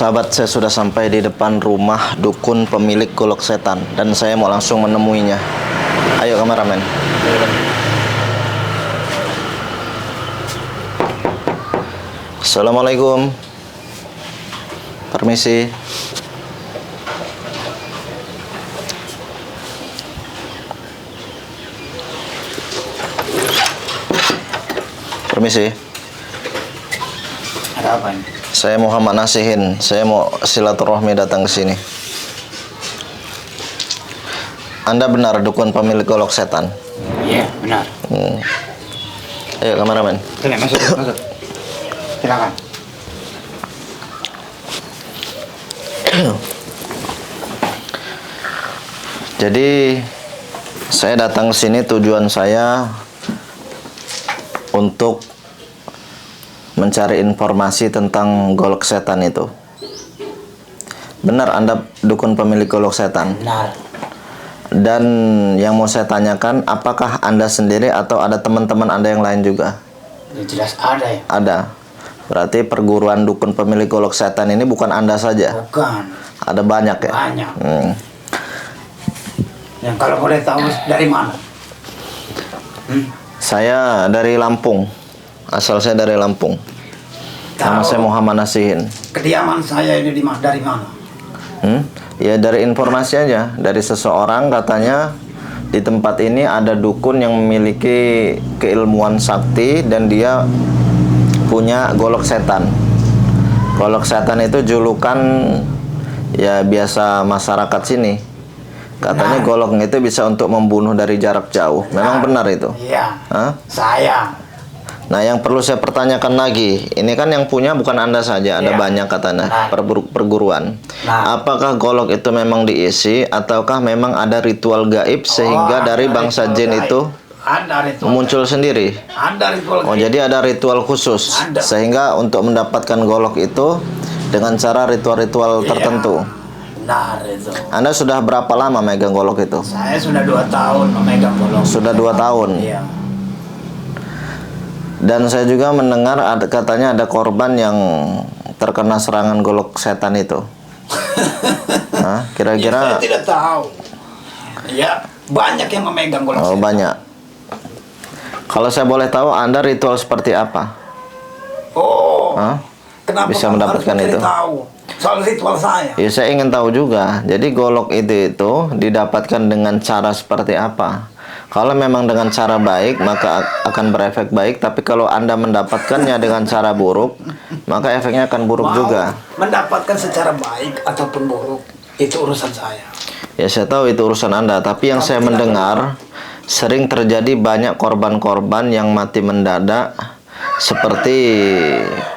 Sahabat, saya sudah sampai di depan rumah dukun pemilik golok setan dan saya mau langsung menemuinya. Ayo kameramen. Assalamualaikum. Permisi. Permisi. Ada apa ini? Saya Muhammad Nasihin. Saya mau silaturahmi datang ke sini. Anda benar dukun pemilik golok setan? Iya, benar. Ayo kameramen. Sini, masuk. Silakan. Jadi saya datang ke sini tujuan saya untuk mencari informasi tentang golok setan itu. Benar Anda dukun pemilik golok setan? Benar. Dan yang mau saya tanyakan, apakah Anda sendiri atau ada teman-teman Anda yang lain juga? Ya, jelas ada ya. Ada. Berarti perguruan dukun pemilik golok setan ini bukan Anda saja? Bukan. Ada banyak ya? Banyak. Yang kalau boleh tahu dari mana? Saya dari Lampung. Asal saya dari Lampung. Nama saya Muhammad Nasihin. Kediaman saya ini dari mana? Ya dari informasi aja. Dari seseorang katanya di tempat ini ada dukun yang memiliki keilmuan sakti dan dia punya golok setan. Golok setan itu julukan ya biasa masyarakat sini. Katanya golok itu bisa untuk membunuh dari jarak jauh. Memang benar itu? Iya. Hah? Saya. Nah, yang perlu saya pertanyakan lagi, ini kan yang punya bukan Anda saja, ada banyak katanya perguruan. Apakah golok itu memang diisi, ataukah memang ada ritual gaib sehingga dari bangsa jin itu muncul sendiri? Ada ritual. Oh, jadi ada ritual khusus, sehingga untuk mendapatkan golok itu dengan cara ritual-ritual tertentu. Benar itu. Anda sudah berapa lama megang golok itu? Saya sudah 2 tahun memegang golok. Sudah 2 tahun. Iya. Dan saya juga mendengar katanya ada korban yang terkena serangan golok setan itu. Nah, kira-kira? Ya, saya tidak tahu. Ya, banyak yang memegang golok setan. Banyak. Kalau saya boleh tahu, Anda ritual seperti apa? Kenapa bisa mendapatkan itu? Tahu soal ritual saya. Ya, saya ingin tahu juga. Jadi golok itu didapatkan dengan cara seperti apa? Kalau memang dengan cara baik, maka akan berefek baik. Tapi kalau Anda mendapatkannya dengan cara buruk, maka efeknya akan buruk juga. Mendapatkan secara baik ataupun buruk, itu urusan saya. Ya, saya tahu itu urusan Anda. Tapi yang saya mendengar, sering terjadi banyak korban-korban yang mati mendadak, seperti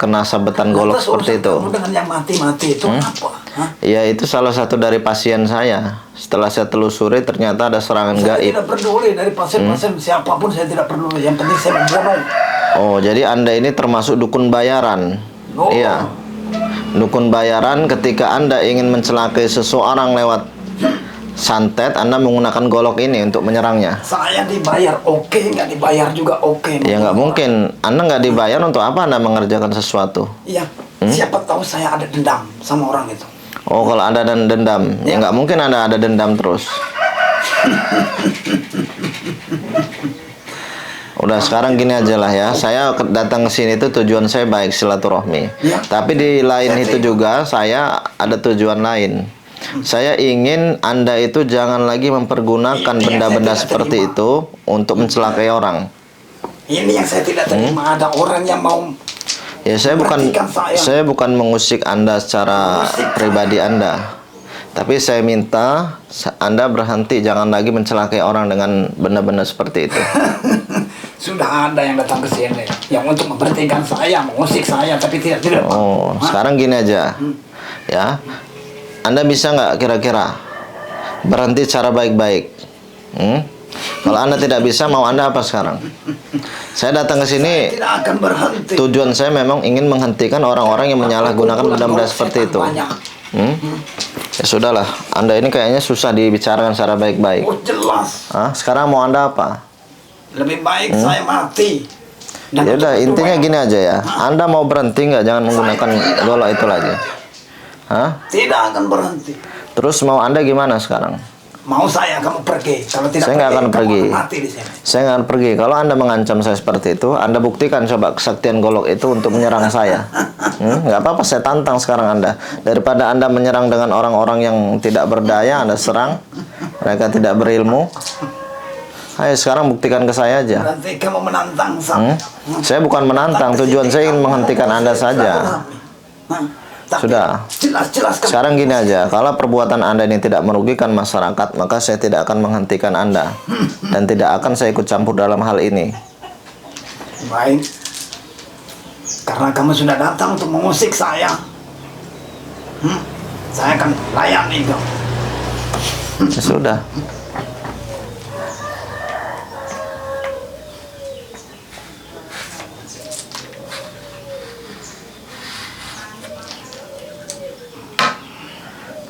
kena sabetan golok seperti itu. Dengan yang mati-mati itu apa? Ya, itu salah satu dari pasien saya. Setelah saya telusuri, ternyata ada serangan gaib. Saya tidak peduli dari pasien-pasien siapapun, saya tidak peduli. Yang penting saya membunuh. Oh, jadi Anda ini termasuk dukun bayaran? Iya. Dukun bayaran ketika Anda ingin mencelakai seseorang lewat santet, Anda menggunakan golok ini untuk menyerangnya. Saya dibayar oke, nggak dibayar juga oke. Ya, nggak mungkin. Anda nggak dibayar untuk apa Anda mengerjakan sesuatu? Iya. Siapa tahu saya ada dendam sama orang itu. Oh, kalau ada dendam, ya nggak mungkin Anda ada dendam terus. Udah, sekarang gini aja lah ya. Saya datang ke sini itu tujuan saya baik, silaturahmi. Ya. Tapi di lain itu juga saya ada tujuan lain. Saya ingin Anda itu jangan lagi mempergunakan benda-benda seperti itu untuk mencelakai orang. Ini yang saya tidak terima. Ada orang yang mau. Ya, saya bukan mengusik Anda secara pribadi Anda. Tapi saya minta Anda berhenti, jangan lagi mencelakai orang dengan benda-benda seperti itu. Sudah ada yang datang ke sini yang untuk memberhentikan saya, mengusik saya, tapi tidak. Oh, sekarang gini aja. Ya. Anda bisa nggak kira-kira berhenti secara baik-baik? Kalau Anda tidak bisa, mau Anda apa sekarang? Saya datang ke sini, tidak akan berhenti. tujuan saya memang ingin menghentikan orang-orang yang menyalahgunakan benda-benda seperti itu. Ya sudahlah, Anda ini kayaknya susah dibicarakan secara baik-baik. Oh, jelas. Sekarang mau Anda apa? Lebih baik saya mati. Ya udah, intinya gini aja ya. Anda mau berhenti nggak? Jangan menggunakan golok itu lagi. Hah? Tidak akan berhenti. Terus mau Anda gimana sekarang? Mau saya kamu pergi. Kalau tidak Saya nggak akan kamu pergi. akan mati di sini. Saya nggak akan pergi. Kalau Anda mengancam saya seperti itu, Anda buktikan coba kesaktian golok itu untuk menyerang saya. Nggak apa-apa, saya tantang sekarang Anda. Daripada Anda menyerang dengan orang-orang yang tidak berdaya, Anda serang. Mereka tidak berilmu. Ayo sekarang buktikan ke saya aja. Nanti kamu menantang saya. Saya bukan menantang, tujuan saya ingin menghentikan Anda saja. Tapi Sudah. jelas-jelas kamu. Sekarang gini aja, kalau perbuatan Anda ini tidak merugikan masyarakat, maka saya tidak akan menghentikan Anda. Dan tidak akan saya ikut campur dalam hal ini. Baik. Karena kamu sudah datang untuk mengusik saya. Saya akan layani kamu. Ya sudah.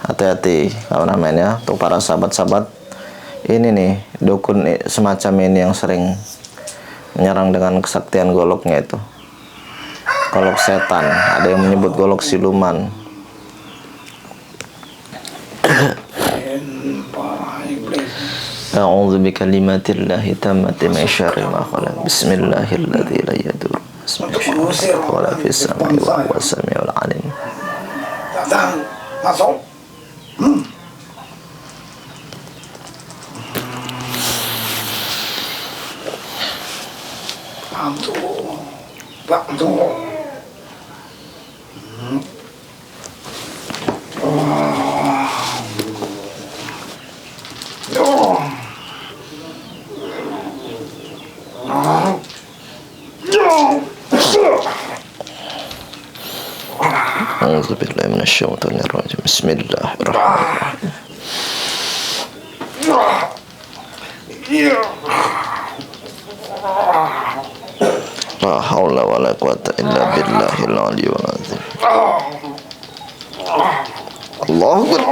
Hati-hati kameramen, untuk para sahabat-sahabat. Ini nih dukun semacam ini yang sering menyerang dengan kesaktian goloknya itu. Golok setan, ada yang menyebut golok siluman. A'udzu bikalimatillahi tammati min syarri ma khalaq. Bismillahilladzi la yadur. Wala fis samai wa huwas samiul alim. Datang, masuk. Bantu. A'udzu billahi minasyaitonir rajim. Bismillahirrahmanirrahim. La haula wala quwata illa billahil aliyyil azim. Allahu akbar.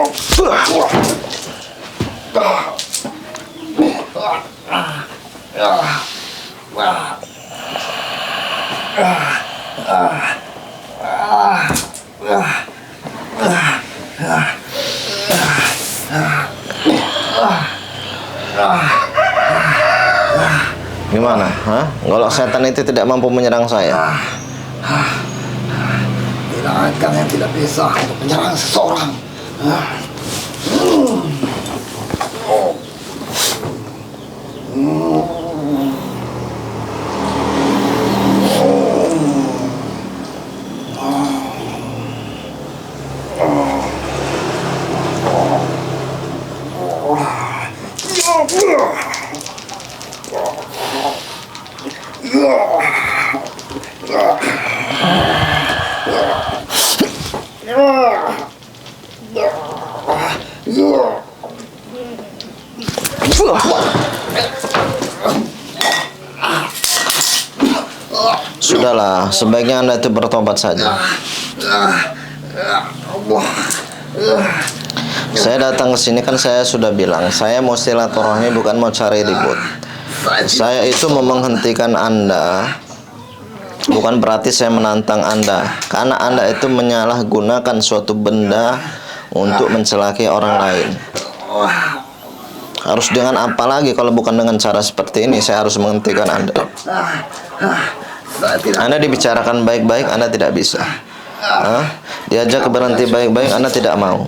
Gimana? Hah? Golok setan itu tidak mampu menyerang saya. Tidak akan yang tidak bisa untuk menyerang seseorang. Sudahlah, sebaiknya Anda itu bertobat saja. Saya datang ke sini kan saya sudah bilang, saya mau silaturahmi bukan mau cari ribut. Saya itu mau menghentikan Anda, bukan berarti saya menantang Anda. Karena Anda itu menyalahgunakan suatu benda untuk mencelakai orang lain. Harus dengan apa lagi kalau bukan dengan cara seperti ini saya harus menghentikan Anda. Anda dibicarakan baik-baik, Anda tidak bisa. Diajak berhenti baik-baik, Anda tidak mau.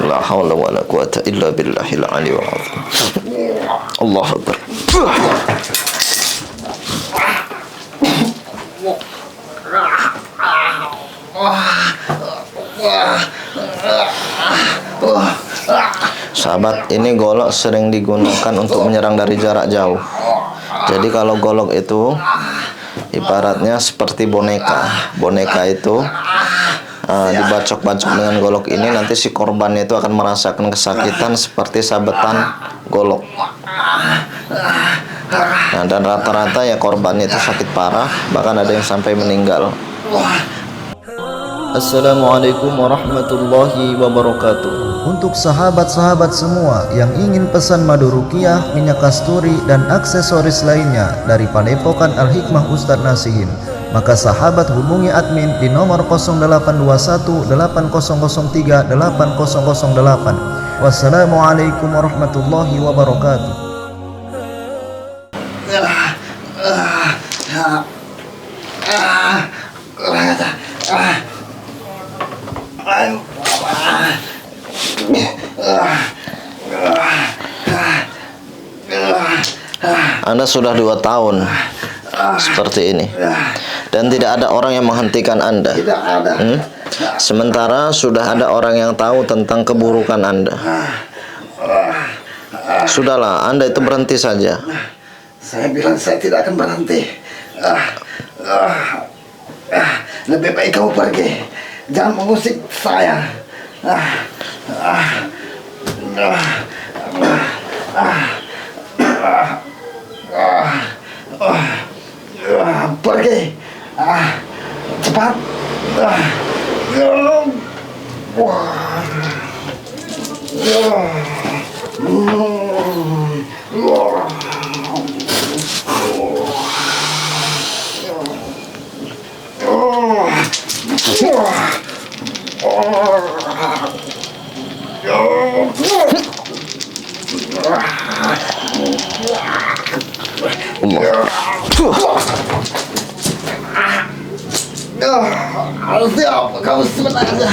La haula wala quwata illa billahil aliyyil azim. Allahu akbar. Sahabat, ini golok sering digunakan untuk menyerang dari jarak jauh. Jadi kalau golok itu ibaratnya seperti boneka. Boneka itu dibacok-bacok dengan golok ini, nanti si korban itu akan merasakan kesakitan seperti sabetan golok. Nah, dan rata-rata ya korbannya itu sakit parah, bahkan ada yang sampai meninggal. Assalamualaikum warahmatullahi wabarakatuh. Untuk sahabat-sahabat semua yang ingin pesan madu ruqyah, minyak kasturi, dan aksesoris lainnya dari Padepokan Al-Hikmah Ustadz Nasihin, maka sahabat hubungi admin di nomor 0821 8003 8008. Wassalamualaikum warahmatullahi wabarakatuh. Anda sudah 2 tahun seperti ini dan tidak ada orang yang menghentikan Anda. Sementara sudah ada orang yang tahu tentang keburukan Anda. Sudahlah, Anda itu berhenti saja. Saya bilang saya tidak akan berhenti. Lebih baik kamu pergi. Jangan mengusik saya. Pergi. Cepat. Siapa kamu sebenarnya?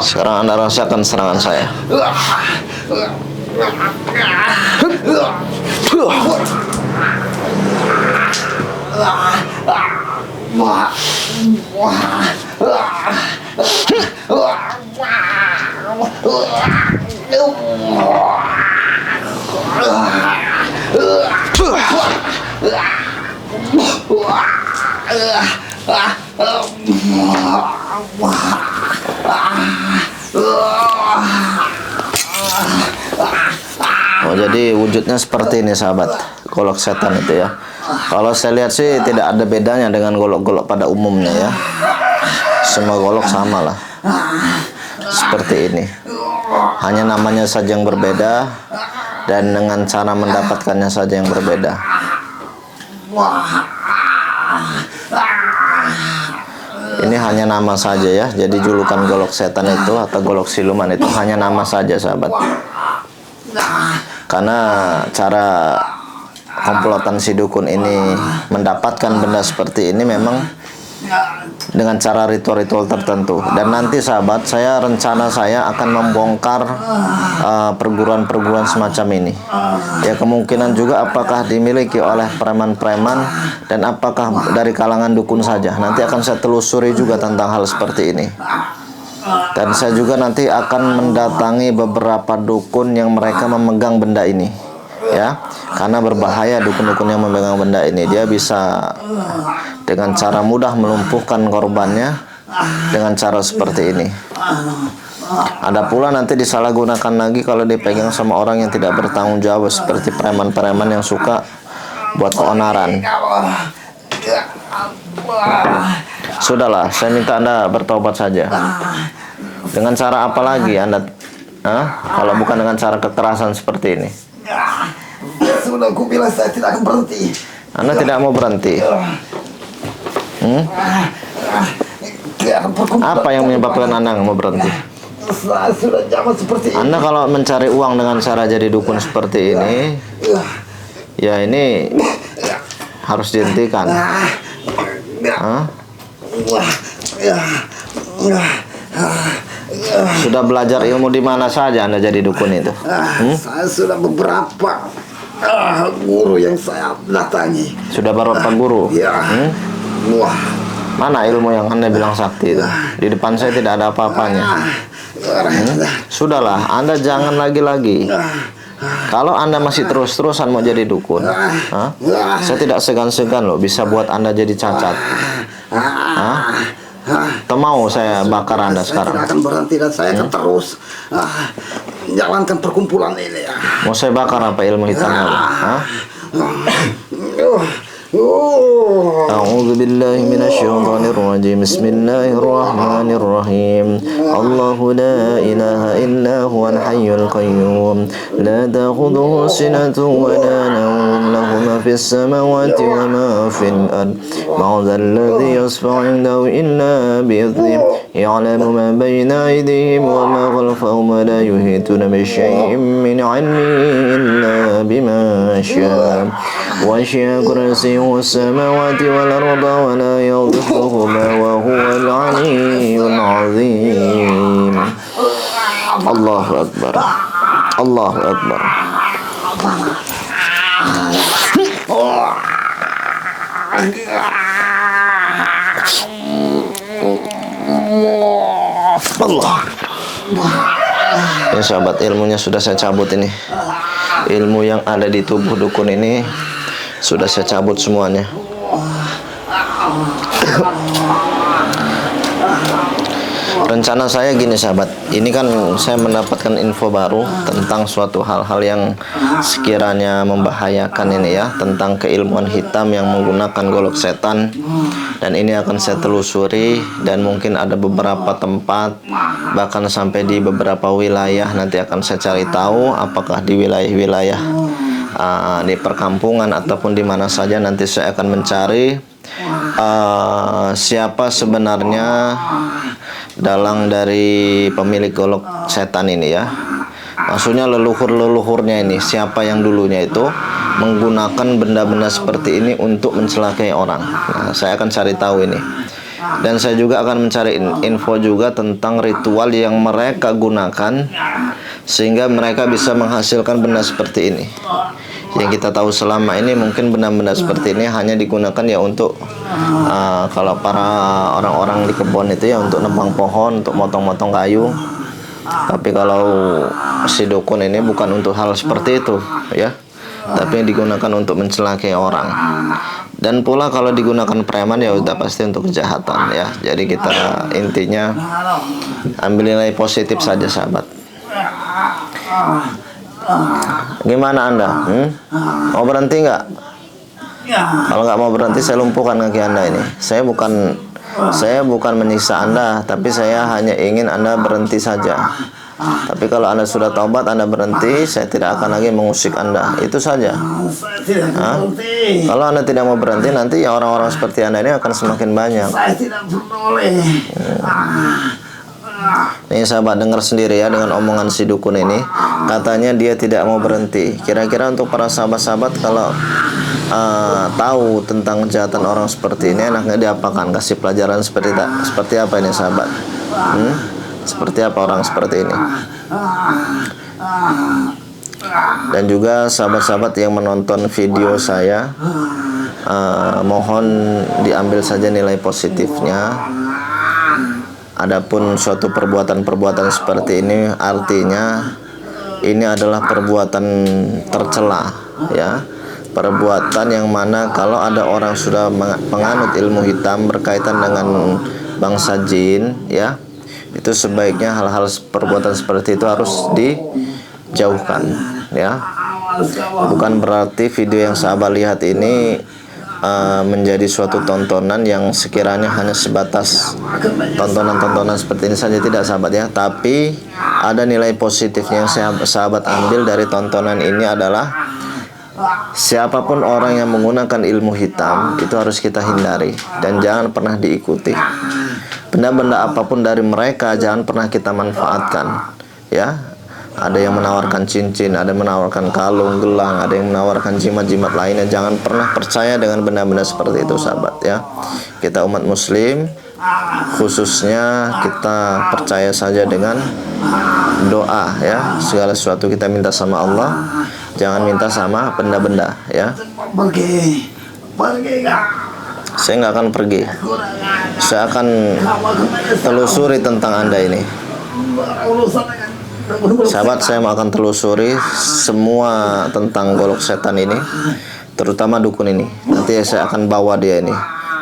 Sekarang Anda rasakan serangan saya. Oh, jadi wujudnya seperti ini sahabat, golok setan itu ya. Kalau saya lihat sih tidak ada bedanya dengan golok-golok pada umumnya ya. Semua golok sama lah, seperti ini. Hanya namanya saja yang berbeda dan dengan cara mendapatkannya saja yang berbeda. Ini hanya nama saja ya. Jadi julukan golok setan itu atau golok siluman itu hanya nama saja sahabat. Karena cara komplotan si dukun ini mendapatkan benda seperti ini memang dengan cara ritual-ritual tertentu. Dan nanti sahabat, rencana saya akan membongkar perguruan-perguruan semacam ini. Ya, kemungkinan juga apakah dimiliki oleh preman-preman dan apakah dari kalangan dukun saja. Nanti akan saya telusuri juga tentang hal seperti ini. Dan saya juga nanti akan mendatangi beberapa dukun yang mereka memegang benda ini, ya, karena berbahaya dukun-dukun yang memegang benda ini. Dia bisa dengan cara mudah melumpuhkan korbannya dengan cara seperti ini. Ada pula nanti disalahgunakan lagi kalau dipegang sama orang yang tidak bertanggung jawab, seperti preman-preman yang suka buat keonaran. Sudahlah, saya minta Anda bertobat saja. Dengan cara apa lagi Anda? Kalau bukan dengan cara kekerasan seperti ini. Sudah aku bilang saya tidak akan berhenti. Anda tidak mau berhenti. Apa yang menyebabkan Anda nggak mau berhenti? Saya sudah zaman seperti ini. Anda kalau mencari uang dengan cara jadi dukun seperti ini, ya ini harus dihentikan. Sudah belajar ilmu di mana saja Anda jadi dukun itu? Saya sudah beberapa guru yang saya datangi. Sudah beberapa guru? Mana ilmu yang Anda bilang sakti itu? Di depan saya tidak ada apa-apanya. Sudahlah, Anda jangan lagi-lagi. Kalau Anda masih terus-terusan mau jadi dukun, saya tidak segan-segan loh bisa buat Anda jadi cacat. Atau mau saya bakar Anda sekarang? Saya tidak akan berhenti dan saya akan terus menjalankan perkumpulan ini. Mau saya bakar apa ilmu hitamnya? أعوذ بالله من الشيطان الرجيم بسم الله الرحمن الرحيم الله لا إله إلا هو الحي القيوم لا تأخذه سنة ولا نوم له ما في السماوات وما في الأرض من ذا الذي يشفع عنده إلا بإذنه يعلم ما بين أيديهم وما خلفهم ولا يحيطون بشيء من علمه إلا بما شاء وسع كرسيه السماوات والأرض ولا يضرهما وهو العلي العظيم الله أكبر الله أكبر Allah. Ini sahabat, ilmunya sudah saya cabut ini. Ilmu yang ada di tubuh dukun ini sudah saya cabut semuanya. Rencana saya gini sahabat, ini kan saya mendapatkan info baru tentang suatu hal-hal yang sekiranya membahayakan ini ya, tentang keilmuan hitam yang menggunakan golok setan. Dan ini akan saya telusuri, dan mungkin ada beberapa tempat, bahkan sampai di beberapa wilayah nanti akan saya cari tahu apakah di wilayah-wilayah di perkampungan ataupun di mana saja. Nanti saya akan mencari siapa sebenarnya dalang dari pemilik golok setan ini ya. Maksudnya leluhur-leluhurnya ini, siapa yang dulunya itu menggunakan benda-benda seperti ini untuk mencelakai orang. Nah, saya akan cari tahu ini. Dan saya juga akan mencari info juga tentang ritual yang mereka gunakan sehingga mereka bisa menghasilkan benda seperti ini. Yang kita tahu selama ini mungkin benda-benda seperti ini hanya digunakan ya untuk kalau para orang-orang di kebun itu ya untuk nebang pohon, untuk motong-motong kayu. Tapi kalau si dukun ini bukan untuk hal seperti itu ya, tapi digunakan untuk mencelakai orang. Dan pula kalau digunakan preman ya udah pasti untuk kejahatan ya. Jadi kita intinya ambil nilai positif saja sahabat. Gimana Anda? Mau berhenti nggak? Kalau nggak mau berhenti saya lumpuhkan kaki Anda ini. Saya bukan menyiksa Anda, tapi saya hanya ingin Anda berhenti saja. Tapi kalau Anda sudah taubat, Anda berhenti, saya tidak akan lagi mengusik Anda. Itu saja. Kalau Anda tidak mau berhenti, nanti ya orang-orang seperti Anda ini akan semakin banyak. Saya tidak boleh. Nih sahabat, dengar sendiri ya dengan omongan si dukun ini. Katanya dia tidak mau berhenti. Kira-kira untuk para sahabat-sahabat kalau tahu tentang kejahatan orang seperti ini, enaknya diapakan? Kasih pelajaran seperti apa ini sahabat? Seperti apa orang seperti ini? Dan juga sahabat-sahabat yang menonton video saya, mohon diambil saja nilai positifnya. Adapun suatu perbuatan-perbuatan seperti ini, artinya ini adalah perbuatan tercela ya. Perbuatan yang mana kalau ada orang sudah menganut ilmu hitam berkaitan dengan bangsa jin ya, itu sebaiknya hal-hal perbuatan seperti itu harus dijauhkan ya. Bukan berarti video yang sahabat lihat ini menjadi suatu tontonan yang sekiranya hanya sebatas tontonan-tontonan seperti ini saja, tidak sahabat ya. Tapi ada nilai positifnya yang sahabat ambil dari tontonan ini adalah siapapun orang yang menggunakan ilmu hitam itu harus kita hindari dan jangan pernah diikuti. Benda-benda apapun dari mereka jangan pernah kita manfaatkan ya. Ada yang menawarkan cincin, ada yang menawarkan kalung, gelang, ada yang menawarkan jimat-jimat lainnya. Jangan pernah percaya dengan benda-benda seperti itu sahabat ya. Kita umat muslim khususnya kita percaya saja dengan doa ya. Segala sesuatu kita minta sama Allah, jangan minta sama benda-benda ya. Pergi nggak? Saya nggak akan pergi. Saya akan telusuri tentang Anda ini. Sahabat, saya mau akan telusuri semua tentang golok setan ini, terutama dukun ini. Nanti saya akan bawa dia ini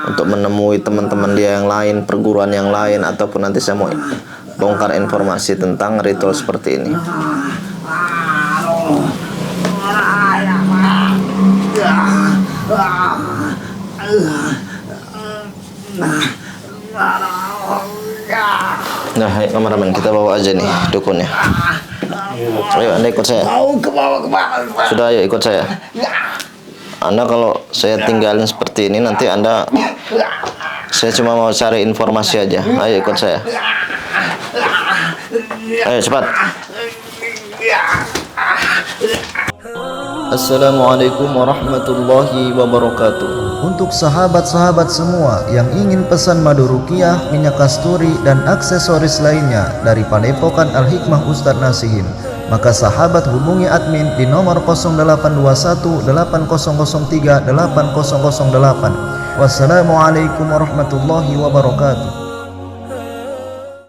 untuk menemui teman-teman dia yang lain, perguruan yang lain, ataupun nanti saya mau bongkar informasi tentang ritual seperti ini. kameramen, kita bawa aja nih dukunnya. Ayo Anda ikut saya. Mau ke bawah ke bawah. Sudah, ayo ikut saya. Anda kalau saya tinggalin seperti ini nanti Anda, saya cuma mau cari informasi aja. Ayo ikut saya. Ayo cepat. Assalamualaikum warahmatullahi wabarakatuh. Untuk sahabat-sahabat semua yang ingin pesan madu ruqyah, minyak kasturi, dan aksesoris lainnya dari Padepokan Al-Hikmah Ustadz Nasihin, maka sahabat hubungi admin di nomor 0821 8003 8008. Wassalamualaikum warahmatullahi wabarakatuh.